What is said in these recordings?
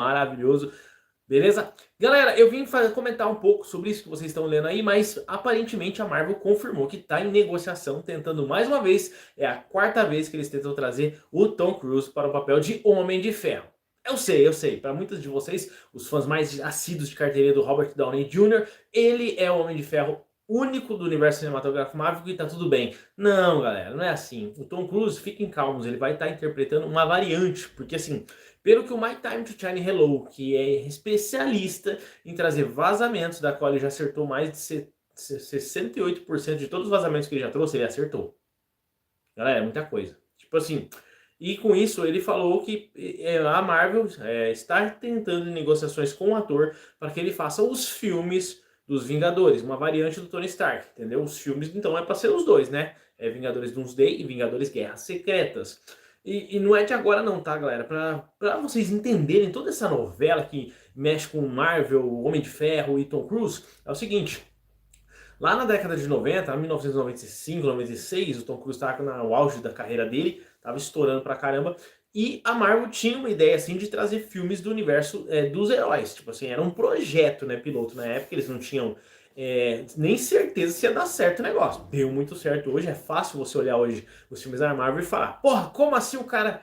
maravilhoso. Beleza? Galera, eu vim comentar um pouco sobre isso que vocês estão lendo aí, mas aparentemente a Marvel confirmou que está em negociação, tentando mais uma vez, é a quarta vez que eles tentam trazer o Tom Cruise para o papel de Homem de Ferro. Eu sei, para muitos de vocês, os fãs mais assíduos de carteirinha do Robert Downey Jr., ele é o Homem de Ferro único do universo cinematográfico Marvel e tá tudo bem. Não, galera, não é assim. O Tom Cruise, fiquem calmos, ele vai estar interpretando uma variante, porque assim, pelo que o My Time to Shine Hello, que é especialista em trazer vazamentos, da qual ele já acertou mais de 68% de todos os vazamentos que ele já trouxe, ele acertou. Galera, é muita coisa. Tipo assim, e com isso ele falou que a Marvel está tentando negociações com o ator para que ele faça os filmes dos Vingadores, uma variante do Tony Stark, entendeu? Os filmes então é para ser os dois, né? É Vingadores Doomsday e Vingadores Guerras Secretas. E não é de agora não, tá, galera? Pra vocês entenderem toda essa novela que mexe com Marvel, Homem de Ferro e Tom Cruise, é o seguinte. Lá na década de 90, 1995, 96, o Tom Cruise estava no auge da carreira dele, estava estourando pra caramba, e a Marvel tinha uma ideia assim de trazer filmes do universo dos heróis. Tipo assim, era um projeto, né, piloto na época, eles não tinham nem certeza se ia dar certo o negócio. Deu muito certo hoje, é fácil você olhar hoje os filmes da Marvel e falar, porra, como assim o cara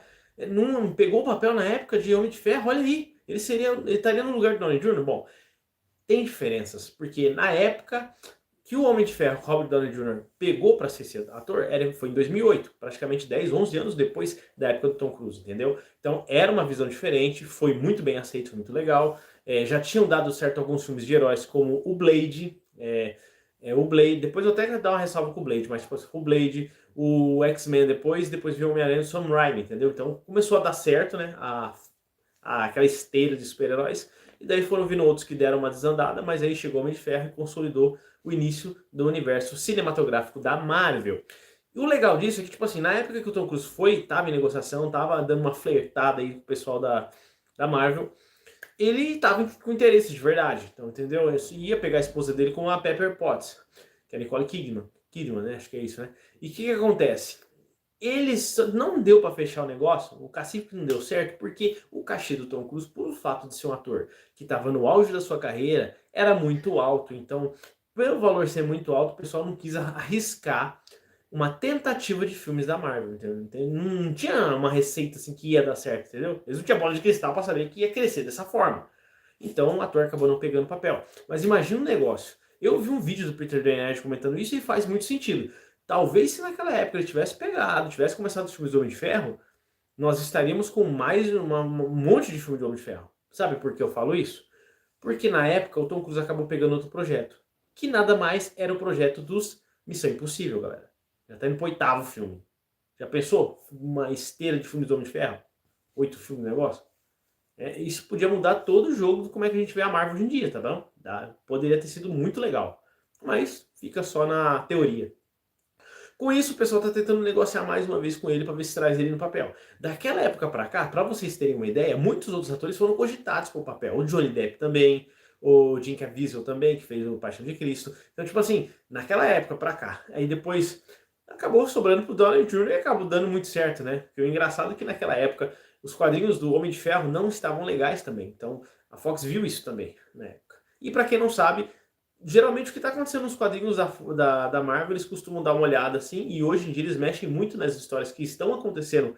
não pegou o papel na época de Homem de Ferro? Olha aí, ele estaria no lugar do Downey Jr.? Bom, tem diferenças, porque na época que o Homem de Ferro, Robert Downey Jr., pegou para ser esse ator foi em 2008, praticamente 10, 11 anos depois da época do Tom Cruise, entendeu? Então era uma visão diferente, foi muito bem aceito, foi muito legal. Já tinham dado certo alguns filmes de heróis, como o Blade, o Blade, depois eu até dar uma ressalva com o Blade, mas tipo, o Blade, o X-Men depois veio o Homem-Aranha e o Sam Raimi, entendeu? Então começou a dar certo, né? Aquela esteira de super-heróis. E daí foram vindo outros que deram uma desandada, mas aí chegou o Homem de Ferro e consolidou o início do universo cinematográfico da Marvel. E o legal disso é que, tipo assim, na época que o Tom Cruise tava em negociação, tava dando uma flertada aí com o pessoal da Marvel, ele tava com interesse de verdade, então, entendeu? Ele ia pegar a esposa dele com a Pepper Potts, que é a Nicole Kidman, né? Acho que é isso, né? E o que acontece? Eles não deu para fechar o negócio, o cacife não deu certo, porque o cachê do Tom Cruise, por fato de ser um ator que estava no auge da sua carreira, era muito alto. Então, pelo valor ser muito alto, o pessoal não quis arriscar uma tentativa de filmes da Marvel, entendeu? Então, não tinha uma receita assim que ia dar certo, entendeu? Eles não tinham bola de cristal para saber que ia crescer dessa forma. Então o ator acabou não pegando papel. Mas imagina um negócio. Eu vi um vídeo do Peter Dinklage comentando isso e faz muito sentido. Talvez se naquela época ele tivesse pegado, tivesse começado os filmes do Homem de Ferro, nós estaríamos com mais um monte de filme do Homem de Ferro. Sabe por que eu falo isso? Porque na época o Tom Cruise acabou pegando outro projeto. Que nada mais era o projeto dos Missão Impossível, galera. Já tá indo pro oitavo filme. Já pensou? Uma esteira de filmes do Homem de Ferro? 8 filmes de negócio? Isso podia mudar todo o jogo de como é que a gente vê a Marvel hoje em dia, tá bom? Poderia ter sido muito legal. Mas fica só na teoria. Com isso, o pessoal tá tentando negociar mais uma vez com ele para ver se traz ele no papel. Daquela época para cá, para vocês terem uma ideia, muitos outros atores foram cogitados para o papel. O Johnny Depp também, o Jim Caviezel também, que fez o Paixão de Cristo. Então, tipo assim, naquela época para cá. Aí depois acabou sobrando pro Downey Jr. e acabou dando muito certo, né? Porque o engraçado é que naquela época os quadrinhos do Homem de Ferro não estavam legais também. Então a Fox viu isso também na época. E para quem não sabe, geralmente o que está acontecendo nos quadrinhos da Marvel, eles costumam dar uma olhada assim, e hoje em dia eles mexem muito nas histórias que estão acontecendo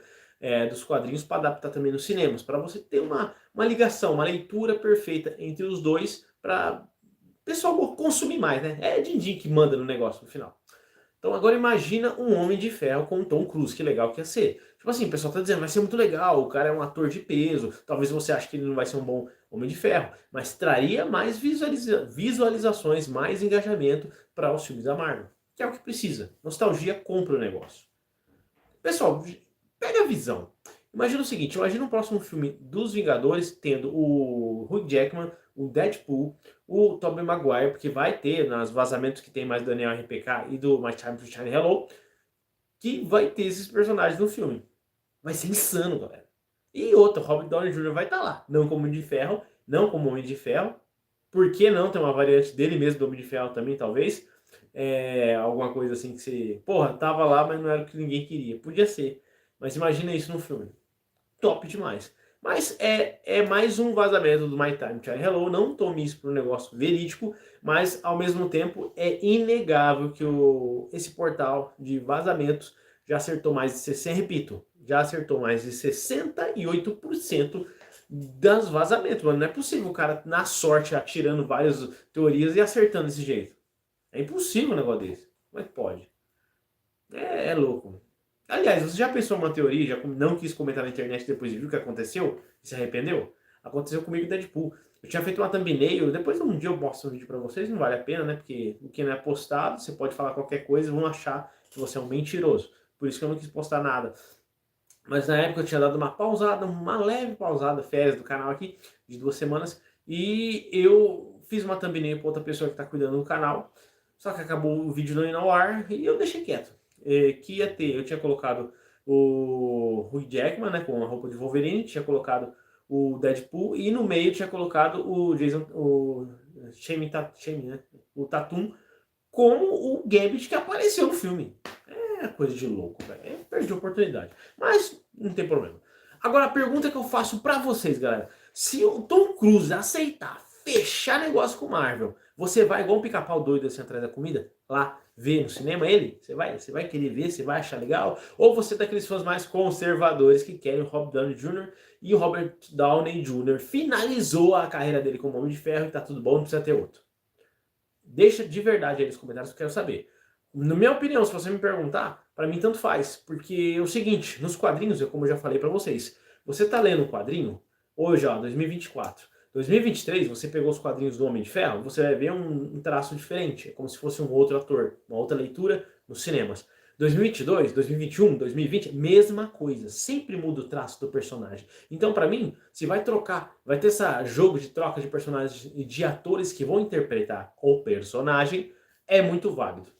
dos quadrinhos para adaptar também nos cinemas, para você ter uma ligação, uma leitura perfeita entre os dois, para o pessoal consumir mais, né? É din-din que manda no negócio no final. Então agora imagina um Homem de Ferro com o Tom Cruise, que legal que ia ser. Tipo assim, o pessoal tá dizendo, vai ser muito legal, o cara é um ator de peso, talvez você ache que ele não vai ser um bom Homem de Ferro, mas traria mais visualizações, mais engajamento para os filmes da Marvel, que é o que precisa. Nostalgia compra o negócio. Pessoal, pega a visão. Imagina o seguinte, imagina um próximo filme dos Vingadores tendo o Hugh Jackman, o Deadpool, o Tobey Maguire, porque vai ter, nos vazamentos que tem mais do Daniel RPK e do My Time to Shine Hello, que vai ter esses personagens no filme. Vai ser insano, galera. E outra, Robert Downey Jr. vai estar lá. Não como Homem de Ferro, não como Homem de Ferro. Por que não ter uma variante dele mesmo do Homem de Ferro também, talvez? Alguma coisa assim que você... Porra, tava lá, mas não era o que ninguém queria. Podia ser. Mas imagina isso no filme. Top demais. Mas é mais um vazamento do My Time Chai Hello. Não tome isso para um negócio verídico, mas ao mesmo tempo é inegável que esse portal de vazamentos já acertou mais de 60%, repito, já acertou mais de 68% das vazamentos, mano. Não é possível o cara, na sorte, atirando várias teorias e acertando desse jeito. É impossível um negócio desse. Como é que pode? É louco. Aliás, você já pensou numa teoria, já não quis comentar na internet depois de ver o que aconteceu e se arrependeu? Aconteceu comigo e Deadpool. Eu tinha feito uma thumbnail, depois um dia eu mostro um vídeo pra vocês, não vale a pena, né? Porque o que não é postado, você pode falar qualquer coisa e vão achar que você é um mentiroso. Por isso que eu não quis postar nada. Mas na época eu tinha dado uma pausada, uma leve pausada, férias do canal aqui, de 2 semanas, e eu fiz uma thumbnail para outra pessoa que está cuidando do canal, só que acabou o vídeo não indo ao ar e eu deixei quieto. Que ia ter, eu tinha colocado o Hugh Jackman, né, com a roupa de Wolverine, tinha colocado o Deadpool e no meio tinha colocado o Jason, o Shane, né, o Tatum, como o Gambit que apareceu no filme. É coisa de louco, velho. Perdi a oportunidade. Mas não tem problema. Agora a pergunta que eu faço pra vocês, galera. Se o Tom Cruise aceitar fechar negócio com Marvel, você vai igual um pica-pau doido assim atrás da comida? Lá, ver no cinema ele? Você vai querer ver? Você vai achar legal? Ou você é daqueles fãs mais conservadores que querem o Robert Downey Jr. e o Robert Downey Jr. finalizou a carreira dele como Homem de Ferro e tá tudo bom, não precisa ter outro. Deixa de verdade aí nos comentários que eu quero saber. Na minha opinião, se você me perguntar, para mim tanto faz. Porque é o seguinte, nos quadrinhos, como eu já falei para vocês, você tá lendo um quadrinho, hoje ó, 2024. 2023, você pegou os quadrinhos do Homem de Ferro, você vai ver um traço diferente. É como se fosse um outro ator, uma outra leitura nos cinemas. 2022, 2021, 2020, mesma coisa. Sempre muda o traço do personagem. Então, pra mim, se vai trocar, vai ter esse jogo de troca de personagens e de atores que vão interpretar o personagem, é muito válido.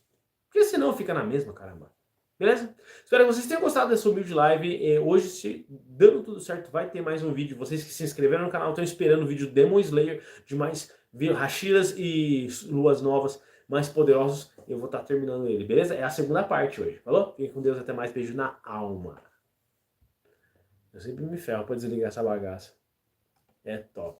Porque senão fica na mesma, caramba. Beleza? Espero que vocês tenham gostado dessa humilde live. Hoje, se dando tudo certo, vai ter mais um vídeo. Vocês que se inscreveram no canal estão esperando o vídeo Demon Slayer de mais Hashiras e luas novas mais poderosos. Eu vou estar terminando ele, beleza? É a segunda parte hoje, falou? Fiquem com Deus, até mais, beijo na alma. Eu sempre me ferro pra desligar essa bagaça. É top.